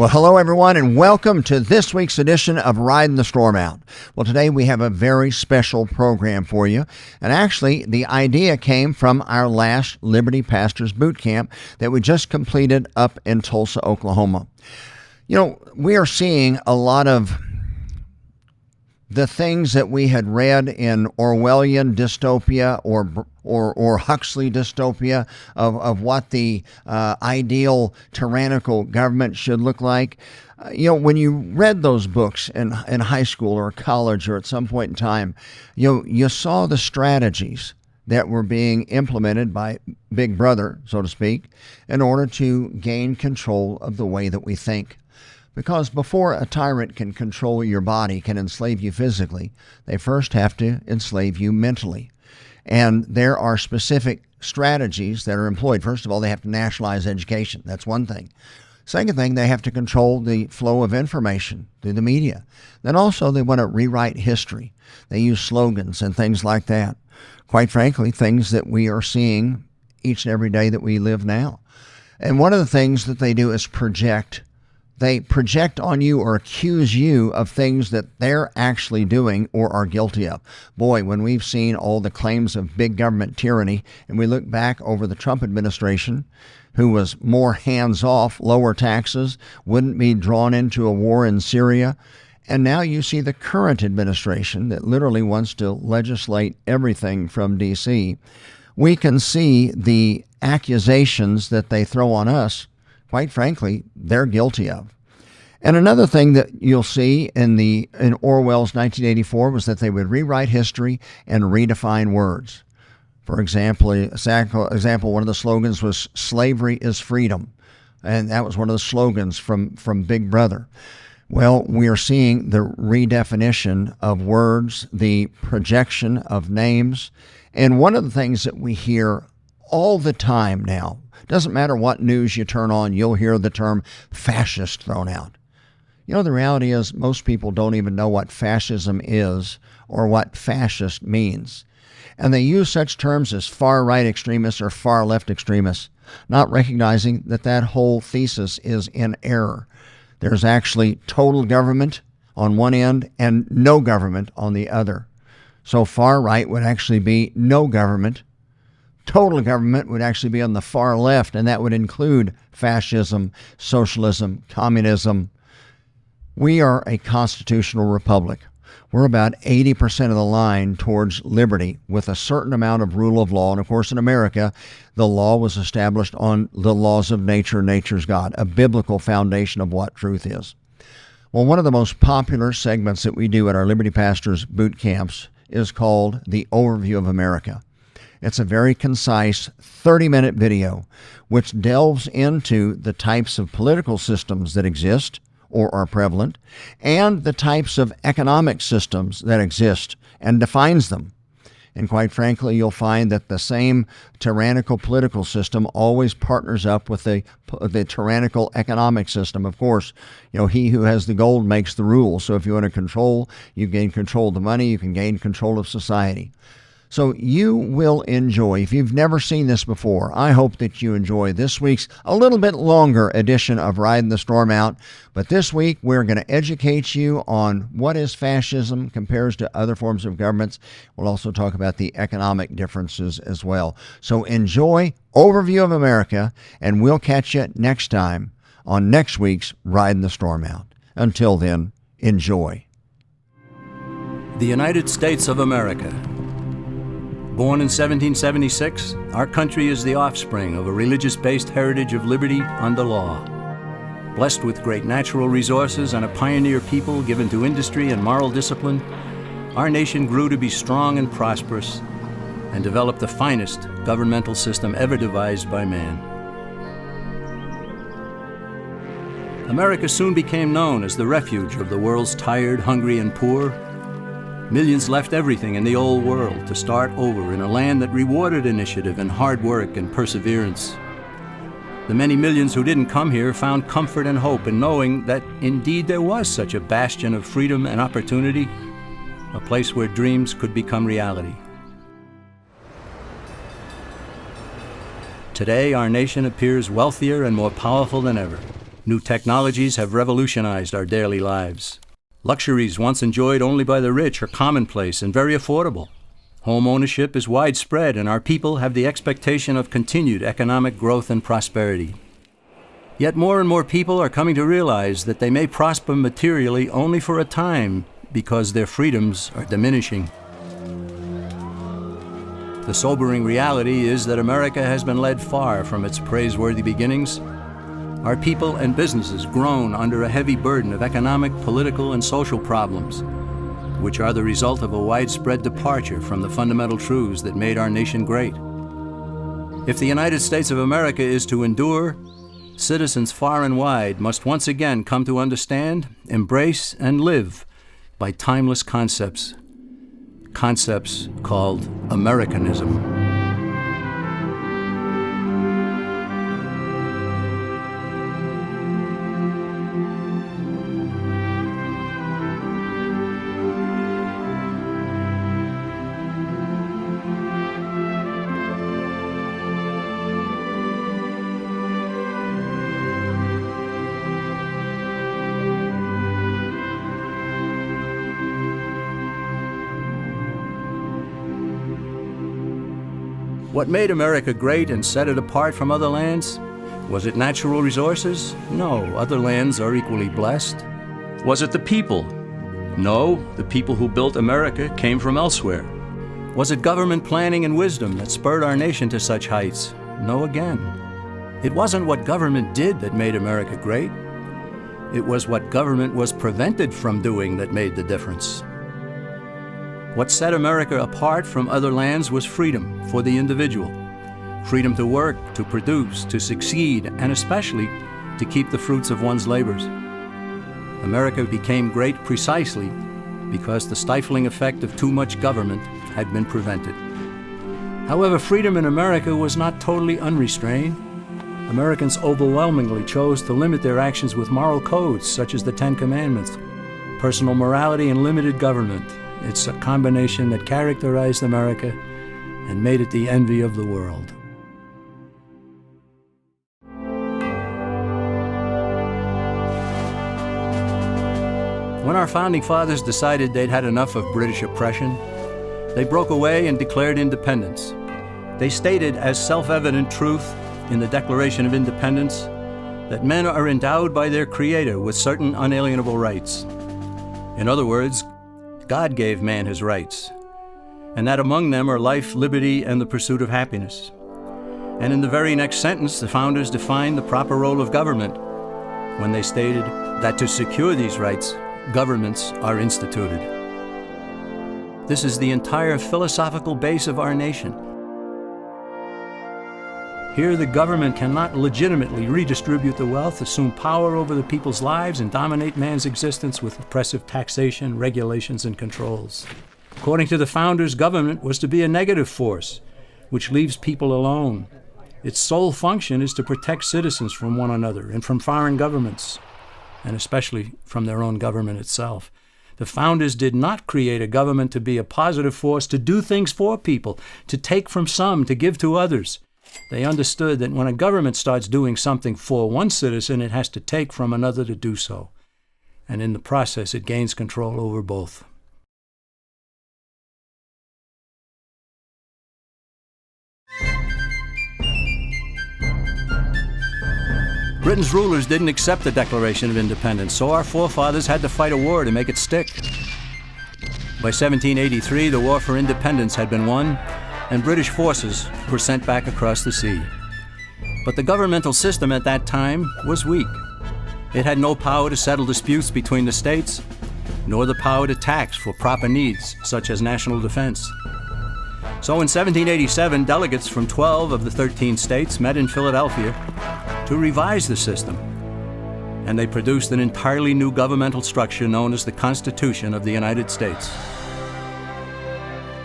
Well, hello, everyone, and welcome to this week's edition of Ridin the Storm Out. Well, today we have a very special program for you. And actually, the idea came from our last Liberty Pastors Boot Camp that we just completed up in Tulsa, Oklahoma. You know, we are seeing a lot of the things that we had read in Orwellian dystopia or Huxley dystopia of what the ideal tyrannical government should look like. When you read those books in high school or college or at some point in time, you saw the strategies that were being implemented by Big Brother, so to speak, in order to gain control of the way that we think. Because before a tyrant can control your body, can enslave you physically, they first have to enslave you mentally. And there are specific strategies that are employed. First of all, they have to nationalize education. That's one thing. Second thing, they have to control the flow of information through the media. Then also, they want to rewrite history. They use slogans and things like that. Quite frankly, things that we are seeing each and every day that we live now. And one of the things that they do is project. They project on you or accuse you of things that they're actually doing or are guilty of. Boy, when we've seen all the claims of big government tyranny, and we look back over the Trump administration, who was more hands-off, lower taxes, wouldn't be drawn into a war in Syria, and now you see the current administration that literally wants to legislate everything from D.C., we can see the accusations that they throw on us. Quite frankly, they're guilty of. And another thing that you'll see in Orwell's 1984 was that they would rewrite history and redefine words. For example, one of the slogans was "Slavery is freedom," and that was one of the slogans from Big Brother. Well, we are seeing the redefinition of words, the projection of names, and one of the things that we hear all the time now, doesn't matter what news you turn on, you'll hear the term fascist thrown out. The reality is most people don't even know what fascism is or what fascist means. And they use such terms as far-right extremists or far-left extremists, not recognizing that whole thesis is in error. There's actually total government on one end and no government on the other. So far-right would actually be no government. Total government would actually be on the far left, and that would include fascism, socialism, communism. We are a constitutional republic. We're about 80% of the line towards liberty with a certain amount of rule of law. And of course, in America, the law was established on the laws of nature, nature's God, a biblical foundation of what truth is. Well, one of the most popular segments that we do at our Liberty Pastors boot camps is called The Overview of America. It's a very concise 30-minute video which delves into the types of political systems that exist or are prevalent and the types of economic systems that exist and defines them. And quite frankly, you'll find that the same tyrannical political system always partners up with the tyrannical economic system. Of course, he who has the gold makes the rules. So if you want to control, you gain control of the money, you can gain control of society. So you will enjoy, if you've never seen this before, I hope that you enjoy this week's a little bit longer edition of Ridin the Storm Out. But this week, we're going to educate you on what is fascism compares to other forms of governments. We'll also talk about the economic differences as well. So enjoy Overview of America, and we'll catch you next time on next week's Ridin the Storm Out. Until then, enjoy. The United States of America. Born in 1776, our country is the offspring of a religious-based heritage of liberty under law. Blessed with great natural resources and a pioneer people given to industry and moral discipline, our nation grew to be strong and prosperous and developed the finest governmental system ever devised by man. America soon became known as the refuge of the world's tired, hungry, and poor. Millions left everything in the old world to start over in a land that rewarded initiative and hard work and perseverance. The many millions who didn't come here found comfort and hope in knowing that indeed there was such a bastion of freedom and opportunity, a place where dreams could become reality. Today, our nation appears wealthier and more powerful than ever. New technologies have revolutionized our daily lives. Luxuries once enjoyed only by the rich are commonplace and very affordable. Home ownership is widespread, and our people have the expectation of continued economic growth and prosperity. Yet more and more people are coming to realize that they may prosper materially only for a time because their freedoms are diminishing. The sobering reality is that America has been led far from its praiseworthy beginnings. Our people and businesses groan under a heavy burden of economic, political, and social problems, which are the result of a widespread departure from the fundamental truths that made our nation great. If the United States of America is to endure, citizens far and wide must once again come to understand, embrace, and live by timeless concepts called Americanism. What made America great and set it apart from other lands? Was it natural resources? No, other lands are equally blessed. Was it the people? No, the people who built America came from elsewhere. Was it government planning and wisdom that spurred our nation to such heights? No again. It wasn't what government did that made America great. It was what government was prevented from doing that made the difference. What set America apart from other lands was freedom for the individual. Freedom to work, to produce, to succeed, and especially to keep the fruits of one's labors. America became great precisely because the stifling effect of too much government had been prevented. However, freedom in America was not totally unrestrained. Americans overwhelmingly chose to limit their actions with moral codes such as the Ten Commandments, personal morality, and limited government. It's a combination that characterized America and made it the envy of the world. When our founding fathers decided they'd had enough of British oppression, they broke away and declared independence. They stated as self-evident truth in the Declaration of Independence that men are endowed by their Creator with certain unalienable rights. In other words, God gave man his rights, and that among them are life, liberty, and the pursuit of happiness. And in the very next sentence, the founders defined the proper role of government when they stated that to secure these rights, governments are instituted. This is the entire philosophical base of our nation. Here, the government cannot legitimately redistribute the wealth, assume power over the people's lives, and dominate man's existence with oppressive taxation, regulations, and controls. According to the founders, government was to be a negative force, which leaves people alone. Its sole function is to protect citizens from one another and from foreign governments, and especially from their own government itself. The founders did not create a government to be a positive force, to do things for people, to take from some, to give to others. They understood that when a government starts doing something for one citizen, it has to take from another to do so. And in the process, it gains control over both. Britain's rulers didn't accept the Declaration of Independence, so our forefathers had to fight a war to make it stick. By 1783, the War for Independence had been won, and British forces were sent back across the sea. But the governmental system at that time was weak. It had no power to settle disputes between the states, nor the power to tax for proper needs, such as national defense. So in 1787, delegates from 12 of the 13 states met in Philadelphia to revise the system, and they produced an entirely new governmental structure known as the Constitution of the United States.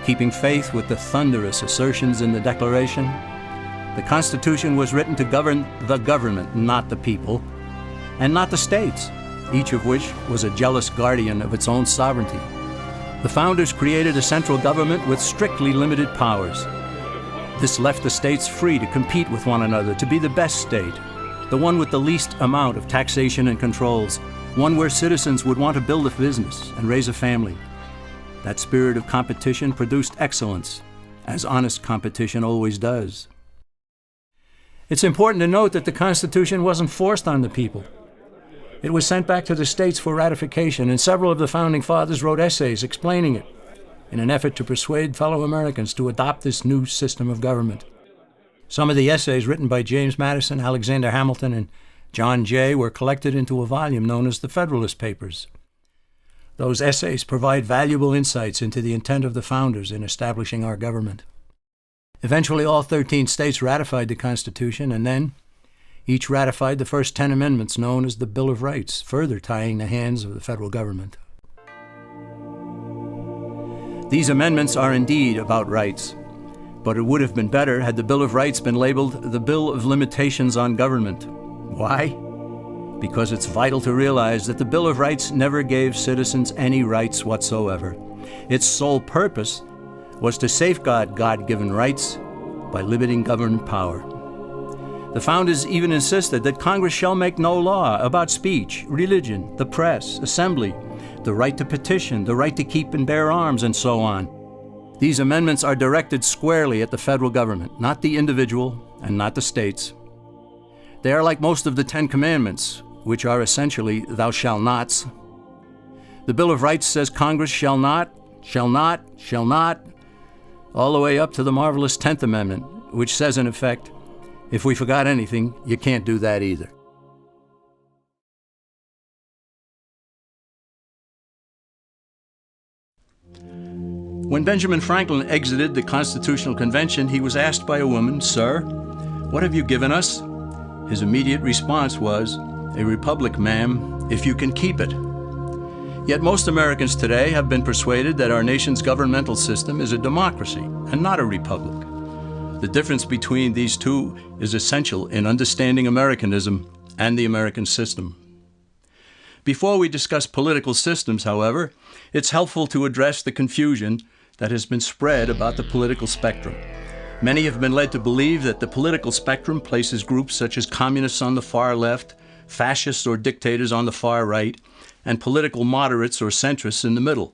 Keeping faith with the thunderous assertions in the Declaration, the Constitution was written to govern the government, not the people, and not the states, each of which was a jealous guardian of its own sovereignty. The founders created a central government with strictly limited powers. This left the states free to compete with one another to be the best state, the one with the least amount of taxation and controls, one where citizens would want to build a business and raise a family. That spirit of competition produced excellence, as honest competition always does. It's important to note that the Constitution wasn't forced on the people. It was sent back to the states for ratification, and several of the Founding Fathers wrote essays explaining it in an effort to persuade fellow Americans to adopt this new system of government. Some of the essays written by James Madison, Alexander Hamilton, and John Jay were collected into a volume known as the Federalist Papers. Those essays provide valuable insights into the intent of the founders in establishing our government. Eventually, all 13 states ratified the Constitution, and then each ratified the first 10 amendments known as the Bill of Rights, further tying the hands of the federal government. These amendments are indeed about rights, but it would have been better had the Bill of Rights been labeled the Bill of Limitations on Government. Why? Because it's vital to realize that the Bill of Rights never gave citizens any rights whatsoever. Its sole purpose was to safeguard God-given rights by limiting government power. The founders even insisted that Congress shall make no law about speech, religion, the press, assembly, the right to petition, the right to keep and bear arms, and so on. These amendments are directed squarely at the federal government, not the individual and not the states. They are like most of the 10 Commandments, which are essentially thou shalt nots. The Bill of Rights says Congress shall not, all the way up to the marvelous 10th Amendment, which says in effect, if we forgot anything, you can't do that either. When Benjamin Franklin exited the Constitutional Convention, he was asked by a woman, "Sir, what have you given us?" His immediate response was, "A republic, ma'am, if you can keep it." Yet most Americans today have been persuaded that our nation's governmental system is a democracy and not a republic. The difference between these two is essential in understanding Americanism and the American system. Before we discuss political systems, however, it's helpful to address the confusion that has been spread about the political spectrum. Many have been led to believe that the political spectrum places groups such as communists on the far left, fascists or dictators on the far right, and political moderates or centrists in the middle.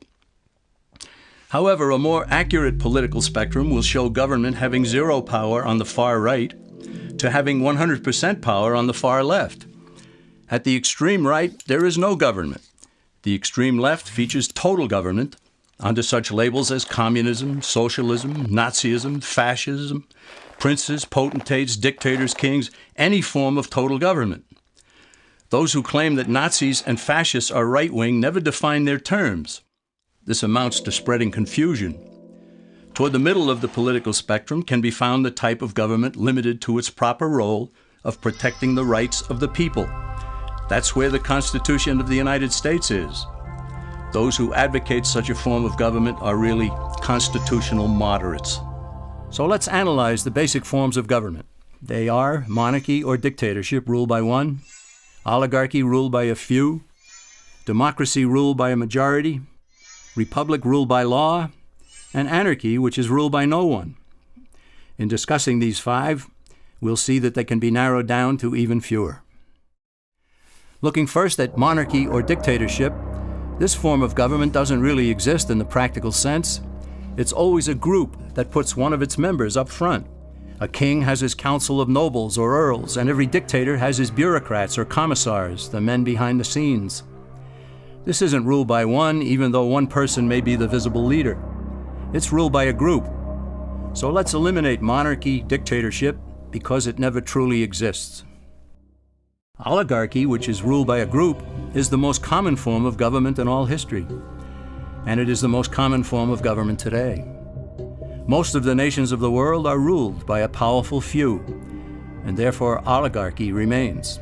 However, a more accurate political spectrum will show government having zero power on the far right to having 100% power on the far left. At the extreme right, there is no government. The extreme left features total government under such labels as communism, socialism, Nazism, fascism, princes, potentates, dictators, kings, any form of total government. Those who claim that Nazis and fascists are right-wing never define their terms. This amounts to spreading confusion. Toward the middle of the political spectrum can be found the type of government limited to its proper role of protecting the rights of the people. That's where the Constitution of the United States is. Those who advocate such a form of government are really constitutional moderates. So let's analyze the basic forms of government. They are monarchy or dictatorship ruled by one, oligarchy ruled by a few, democracy ruled by a majority, republic ruled by law, and anarchy, which is ruled by no one. In discussing these five, we'll see that they can be narrowed down to even fewer. Looking first at monarchy or dictatorship, this form of government doesn't really exist in the practical sense. It's always a group that puts one of its members up front. A king has his council of nobles or earls, and every dictator has his bureaucrats or commissars, the men behind the scenes. This isn't ruled by one, even though one person may be the visible leader. It's ruled by a group. So let's eliminate monarchy, dictatorship, because it never truly exists. Oligarchy, which is ruled by a group, is the most common form of government in all history, and it is the most common form of government today. Most of the nations of the world are ruled by a powerful few, and therefore oligarchy remains.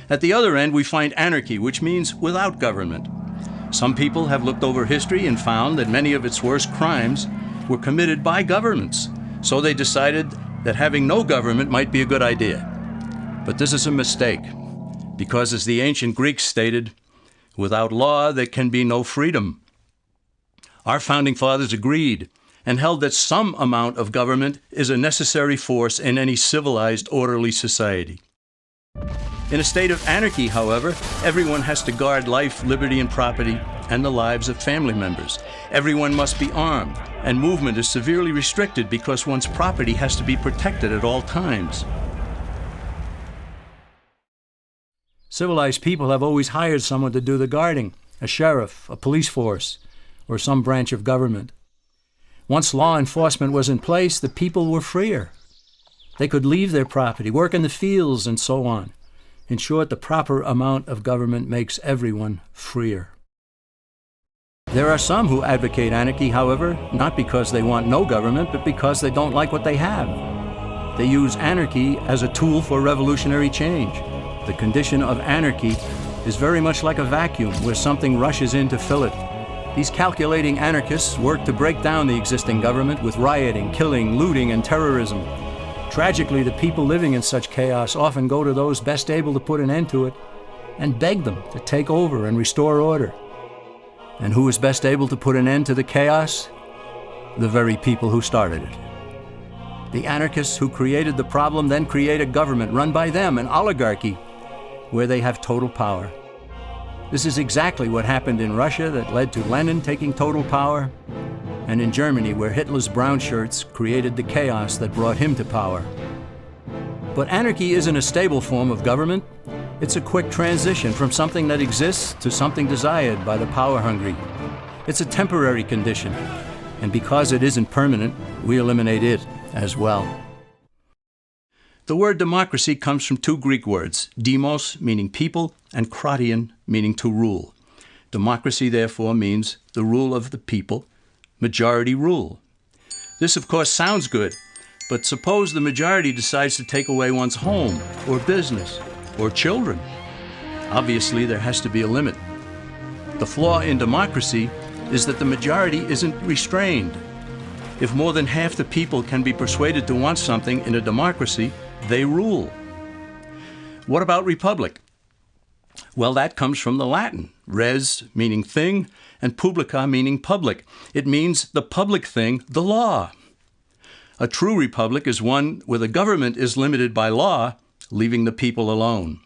At the other end, we find anarchy, which means without government. Some people have looked over history and found that many of its worst crimes were committed by governments, so they decided that having no government might be a good idea. But this is a mistake, because as the ancient Greeks stated, without law there can be no freedom. Our founding fathers agreed and held that some amount of government is a necessary force in any civilized, orderly society. In a state of anarchy, however, everyone has to guard life, liberty, and property, and the lives of family members. Everyone must be armed, and movement is severely restricted because one's property has to be protected at all times. Civilized people have always hired someone to do the guarding, a sheriff, a police force, or some branch of government. Once law enforcement was in place, the people were freer. They could leave their property, work in the fields, and so on. In short, the proper amount of government makes everyone freer. There are some who advocate anarchy, however, not because they want no government, but because they don't like what they have. They use anarchy as a tool for revolutionary change. The condition of anarchy is very much like a vacuum where something rushes in to fill it. These calculating anarchists work to break down the existing government with rioting, killing, looting, and terrorism. Tragically, the people living in such chaos often go to those best able to put an end to it and beg them to take over and restore order. And who is best able to put an end to the chaos? The very people who started it. The anarchists who created the problem then create a government run by them, an oligarchy, where they have total power. This is exactly what happened in Russia that led to Lenin taking total power, and in Germany, where Hitler's brown shirts created the chaos that brought him to power. But anarchy isn't a stable form of government. It's a quick transition from something that exists to something desired by the power-hungry. It's a temporary condition, and because it isn't permanent, we eliminate it as well. The word democracy comes from two Greek words, demos, meaning people, and kratein, meaning to rule. Democracy, therefore, means the rule of the people, majority rule. This, of course, sounds good, but suppose the majority decides to take away one's home, or business, or children. Obviously, there has to be a limit. The flaw in democracy is that the majority isn't restrained. If more than half the people can be persuaded to want something in a democracy, they rule. What about republic? Well, that comes from the Latin, res meaning thing, and publica meaning public. It means the public thing, the law. A true republic is one where the government is limited by law, leaving the people alone.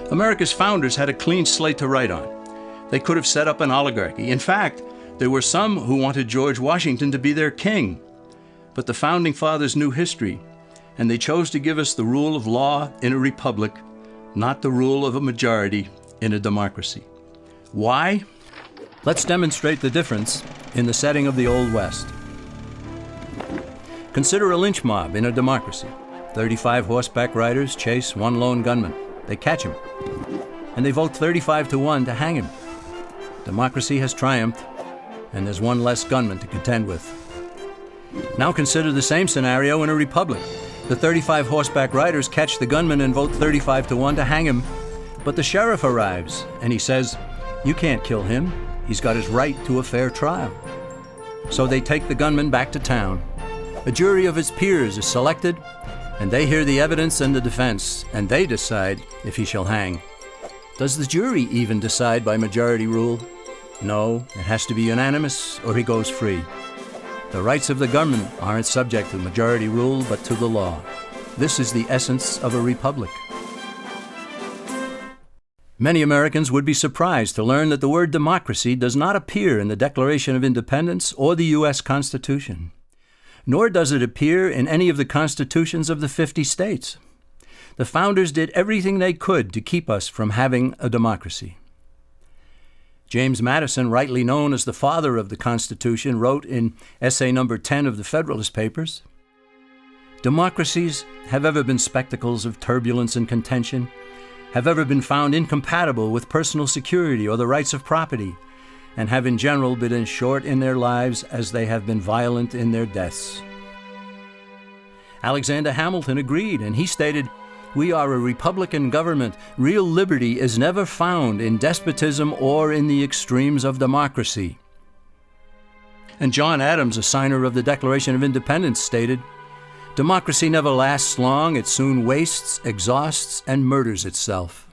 America's founders had a clean slate to write on. They could have set up an oligarchy. In fact, there were some who wanted George Washington to be their king. But the Founding Fathers knew history, and they chose to give us the rule of law in a republic, not the rule of a majority in a democracy. Why? Let's demonstrate the difference in the setting of the Old West. Consider a lynch mob in a democracy. 35 horseback riders chase one lone gunman. They catch him, and they vote 35-1 to hang him. Democracy has triumphed, and there's one less gunman to contend with. Now consider the same scenario in a republic. The 35 horseback riders catch the gunman and vote 35-1 to hang him, but the sheriff arrives, and he says, "You can't kill him. He's got his right to a fair trial." So they take the gunman back to town. A jury of his peers is selected, and they hear the evidence and the defense, and they decide if he shall hang. Does the jury even decide by majority rule? No, it has to be unanimous, or he goes free. The rights of the government aren't subject to majority rule, but to the law. This is the essence of a republic. Many Americans would be surprised to learn that the word democracy does not appear in the Declaration of Independence or the U.S. Constitution, nor does it appear in any of the constitutions of the 50 states. The founders did everything they could to keep us from having a democracy. James Madison, rightly known as the father of the Constitution, wrote in essay number 10 of the Federalist Papers, "Democracies have ever been spectacles of turbulence and contention, have ever been found incompatible with personal security or the rights of property, and have in general been as short in their lives as they have been violent in their deaths." Alexander Hamilton agreed, and he stated, "We are a republican government. Real liberty is never found in despotism or in the extremes of democracy." And John Adams, a signer of the Declaration of Independence, stated, "Democracy never lasts long. It soon wastes, exhausts, and murders itself."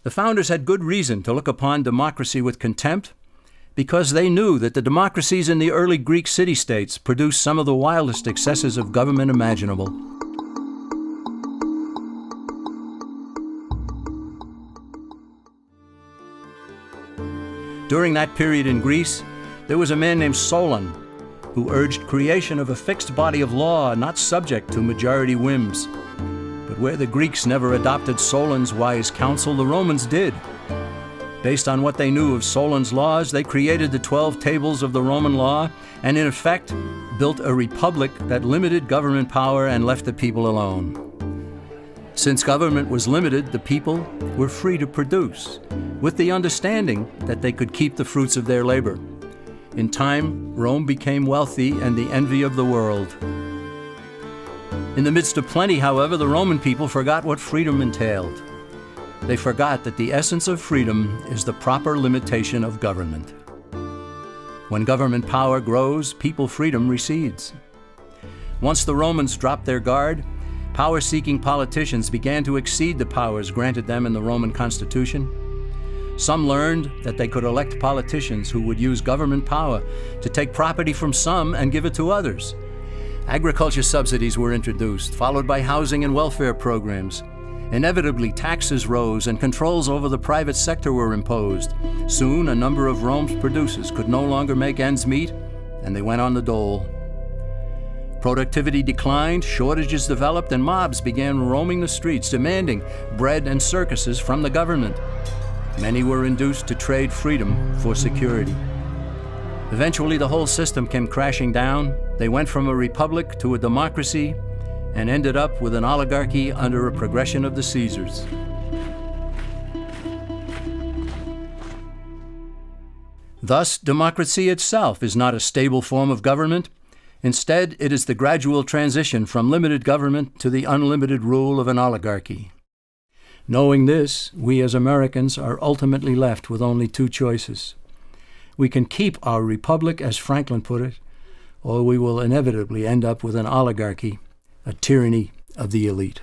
The founders had good reason to look upon democracy with contempt, because they knew that the democracies in the early Greek city-states produced some of the wildest excesses of government imaginable. During that period in Greece, there was a man named Solon who urged creation of a fixed body of law not subject to majority whims. But where the Greeks never adopted Solon's wise counsel, the Romans did. Based on what they knew of Solon's laws, they created the 12 tables of the Roman law and, in effect, built a republic that limited government power and left the people alone. Since government was limited, the people were free to produce, with the understanding that they could keep the fruits of their labor. In time, Rome became wealthy and the envy of the world. In the midst of plenty, however, the Roman people forgot what freedom entailed. They forgot that the essence of freedom is the proper limitation of government. When government power grows, people freedom recedes. Once the Romans dropped their guard, power-seeking politicians began to exceed the powers granted them in the Roman Constitution. Some learned that they could elect politicians who would use government power to take property from some and give it to others. Agriculture subsidies were introduced, followed by housing and welfare programs. Inevitably, taxes rose and controls over the private sector were imposed. Soon, a number of Rome's producers could no longer make ends meet, and they went on the dole. Productivity declined, shortages developed, and mobs began roaming the streets, demanding bread and circuses from the government. Many were induced to trade freedom for security. Eventually, the whole system came crashing down. They went from a republic to a democracy and ended up with an oligarchy under a progression of the Caesars. Thus, democracy itself is not a stable form of government. Instead, it is the gradual transition from limited government to the unlimited rule of an oligarchy. Knowing this, we as Americans are ultimately left with only two choices. We can keep our republic, as Franklin put it, or we will inevitably end up with an oligarchy, a tyranny of the elite.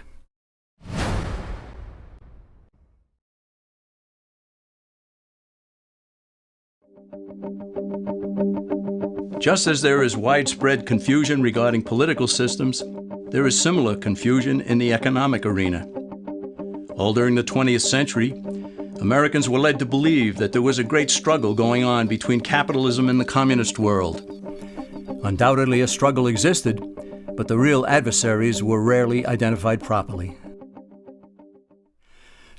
Just as there is widespread confusion regarding political systems, there is similar confusion in the economic arena. All during the 20th century, Americans were led to believe that there was a great struggle going on between capitalism and the communist world. Undoubtedly, a struggle existed, but the real adversaries were rarely identified properly.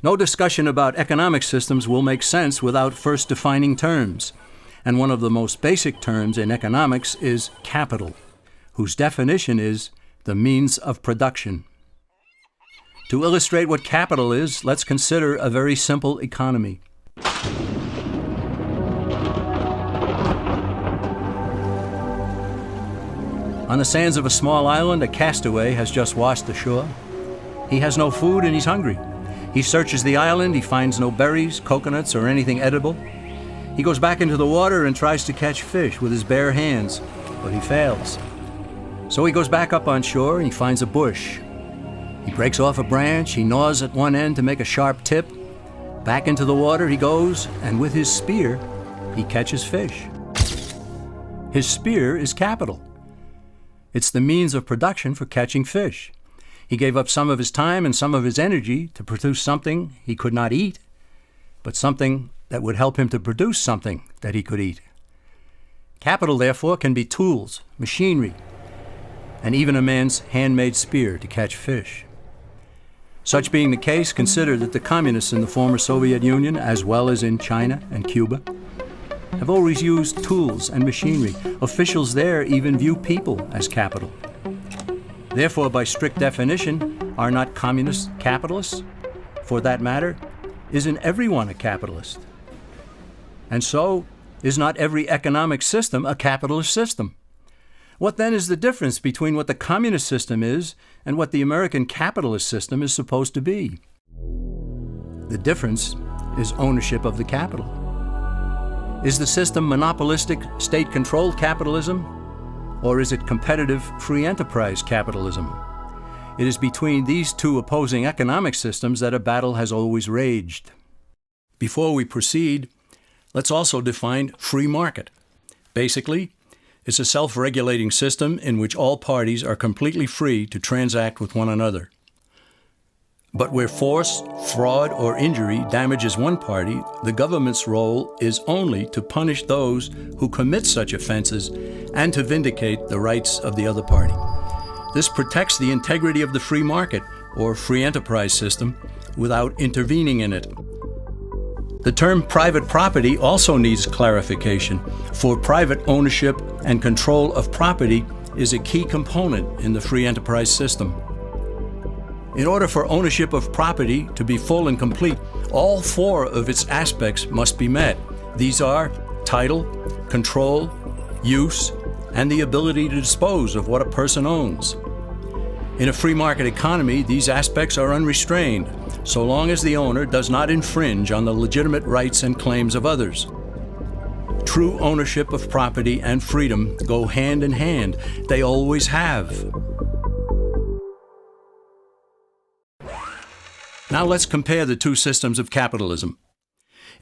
No discussion about economic systems will make sense without first defining terms. And one of the most basic terms in economics is capital, whose definition is the means of production. To illustrate what capital is, let's consider a very simple economy. On the sands of a small island, a castaway has just washed ashore. He has no food and he's hungry. He searches the island, he finds no berries, coconuts, or anything edible. He goes back into the water and tries to catch fish with his bare hands, but he fails. So he goes back up on shore and he finds a bush. He breaks off a branch, he gnaws at one end to make a sharp tip. Back into the water he goes, and with his spear, he catches fish. His spear is capital. It's the means of production for catching fish. He gave up some of his time and some of his energy to produce something he could not eat, but something that would help him to produce something that he could eat. Capital, therefore, can be tools, machinery, and even a man's handmade spear to catch fish. Such being the case, consider that the communists in the former Soviet Union, as well as in China and Cuba, have always used tools and machinery. Officials there even view people as capital. Therefore, by strict definition, are not communists capitalists? For that matter, isn't everyone a capitalist? And so, is not every economic system a capitalist system? What then is the difference between what the communist system is and what the American capitalist system is supposed to be? The difference is ownership of the capital. Is the system monopolistic, state-controlled capitalism, or is it competitive, free enterprise capitalism? It is between these two opposing economic systems that a battle has always raged. Before we proceed, let's also define free market. Basically, it's a self-regulating system in which all parties are completely free to transact with one another. But where force, fraud, or injury damages one party, the government's role is only to punish those who commit such offenses and to vindicate the rights of the other party. This protects the integrity of the free market, or free enterprise system, without intervening in it. The term private property also needs clarification, for private ownership and control of property is a key component in the free enterprise system. In order for ownership of property to be full and complete, all four of its aspects must be met. These are title, control, use, and the ability to dispose of what a person owns. In a free market economy, these aspects are unrestrained, so long as the owner does not infringe on the legitimate rights and claims of others. True ownership of property and freedom go hand in hand. They always have. Now let's compare the two systems of capitalism.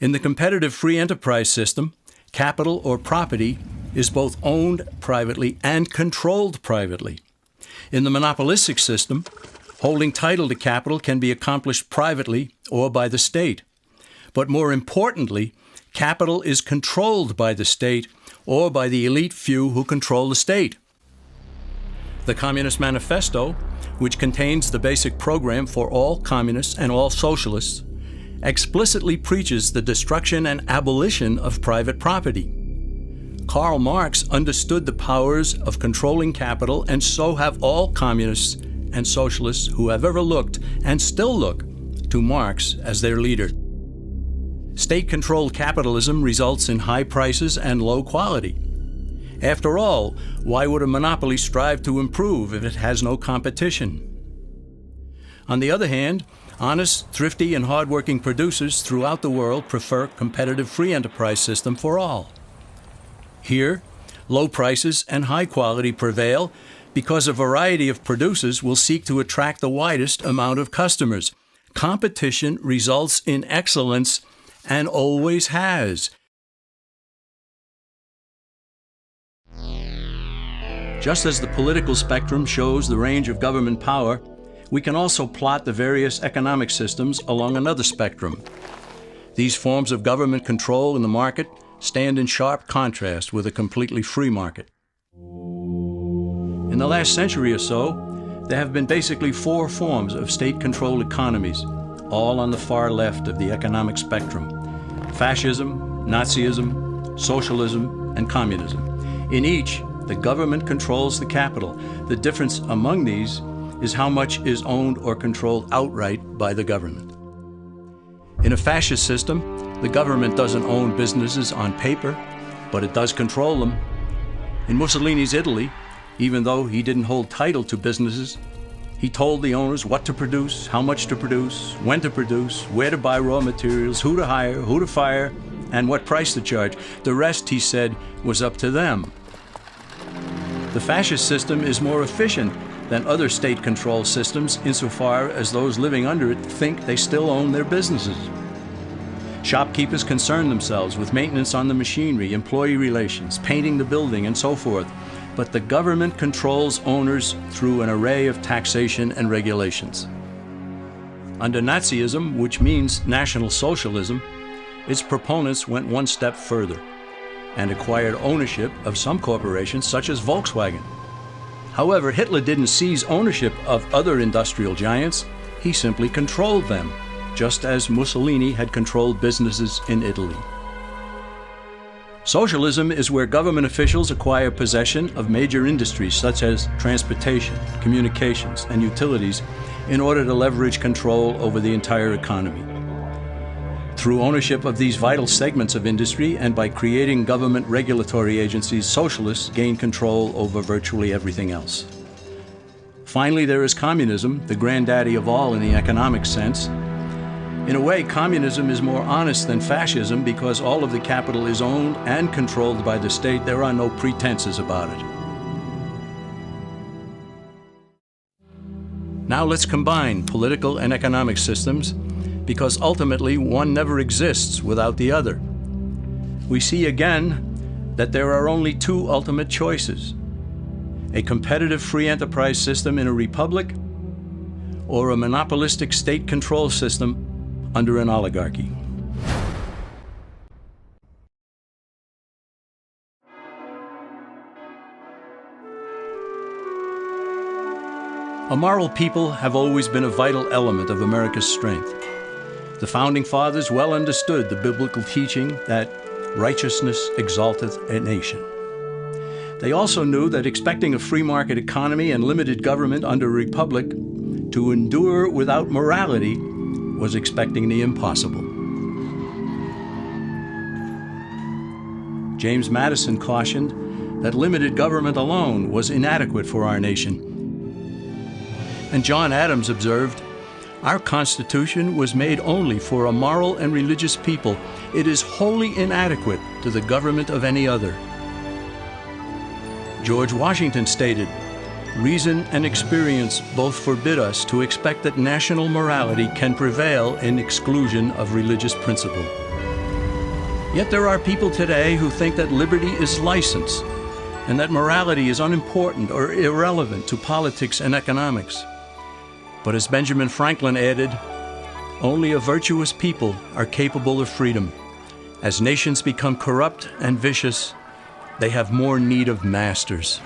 In the competitive free enterprise system, capital or property is both owned privately and controlled privately. In the monopolistic system, holding title to capital can be accomplished privately or by the state. But more importantly, capital is controlled by the state or by the elite few who control the state. The Communist Manifesto, which contains the basic program for all communists and all socialists, explicitly preaches the destruction and abolition of private property. Karl Marx understood the powers of controlling capital, and so have all communists and socialists who have ever looked and still look to Marx as their leader. State-controlled capitalism results in high prices and low quality. After all, why would a monopoly strive to improve if it has no competition? On the other hand, honest, thrifty, and hardworking producers throughout the world prefer a competitive free enterprise system for all. Here, low prices and high quality prevail because a variety of producers will seek to attract the widest amount of customers. Competition results in excellence and always has. Just as the political spectrum shows the range of government power, we can also plot the various economic systems along another spectrum. These forms of government control in the market stand in sharp contrast with a completely free market. In the last century or so, there have been basically four forms of state-controlled economies, all on the far left of the economic spectrum: fascism, Nazism, socialism, and communism. In each, the government controls the capital. The difference among these is how much is owned or controlled outright by the government. In a fascist system, the government doesn't own businesses on paper, but it does control them. In Mussolini's Italy, even though he didn't hold title to businesses, he told the owners what to produce, how much to produce, when to produce, where to buy raw materials, who to hire, who to fire, and what price to charge. The rest, he said, was up to them. The fascist system is more efficient than other state-controlled systems insofar as those living under it think they still own their businesses. Shopkeepers concern themselves with maintenance on the machinery, employee relations, painting the building, and so forth. But the government controls owners through an array of taxation and regulations. Under Nazism, which means National Socialism, its proponents went one step further and acquired ownership of some corporations such as Volkswagen. However, Hitler didn't seize ownership of other industrial giants, he simply controlled them, just as Mussolini had controlled businesses in Italy. Socialism is where government officials acquire possession of major industries such as transportation, communications, and utilities in order to leverage control over the entire economy. Through ownership of these vital segments of industry and by creating government regulatory agencies, socialists gain control over virtually everything else. Finally, there is communism, the granddaddy of all in the economic sense. In a way, communism is more honest than fascism because all of the capital is owned and controlled by the state. There are no pretenses about it. Now let's combine political and economic systems, because ultimately one never exists without the other. We see again that there are only two ultimate choices: a competitive free enterprise system in a republic, or a monopolistic state control system under an oligarchy. A moral people have always been a vital element of America's strength. The Founding Fathers well understood the biblical teaching that righteousness exalteth a nation. They also knew that expecting a free market economy and limited government under a republic to endure without morality was expecting the impossible. James Madison cautioned that limited government alone was inadequate for our nation. And John Adams observed, "Our Constitution was made only for a moral and religious people. It is wholly inadequate to the government of any other." George Washington stated, "Reason and experience both forbid us to expect that national morality can prevail in exclusion of religious principle." Yet there are people today who think that liberty is license and that morality is unimportant or irrelevant to politics and economics. But as Benjamin Franklin added, only a virtuous people are capable of freedom. As nations become corrupt and vicious, they have more need of masters.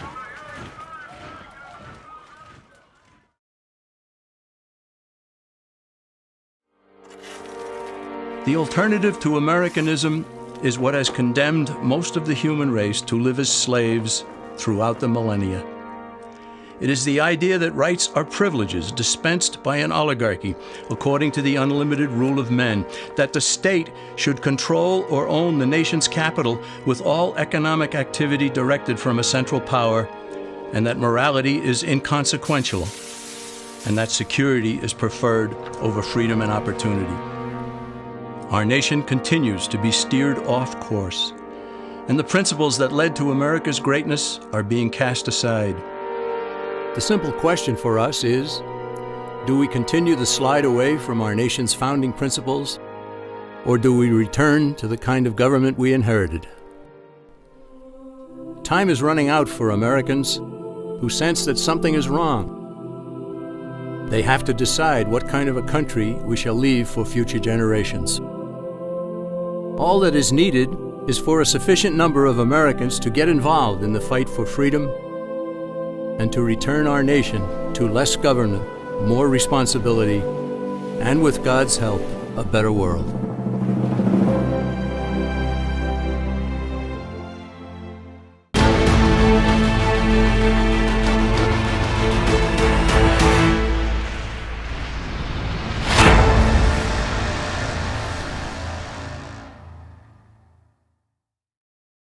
The alternative to Americanism is what has condemned most of the human race to live as slaves throughout the millennia. It is the idea that rights are privileges dispensed by an oligarchy according to the unlimited rule of men, that the state should control or own the nation's capital with all economic activity directed from a central power, and that morality is inconsequential, and that security is preferred over freedom and opportunity. Our nation continues to be steered off course, and the principles that led to America's greatness are being cast aside. The simple question for us is, do we continue to slide away from our nation's founding principles, or do we return to the kind of government we inherited? Time is running out for Americans who sense that something is wrong. They have to decide what kind of a country we shall leave for future generations. All that is needed is for a sufficient number of Americans to get involved in the fight for freedom and to return our nation to less government, more responsibility, and with God's help, a better world.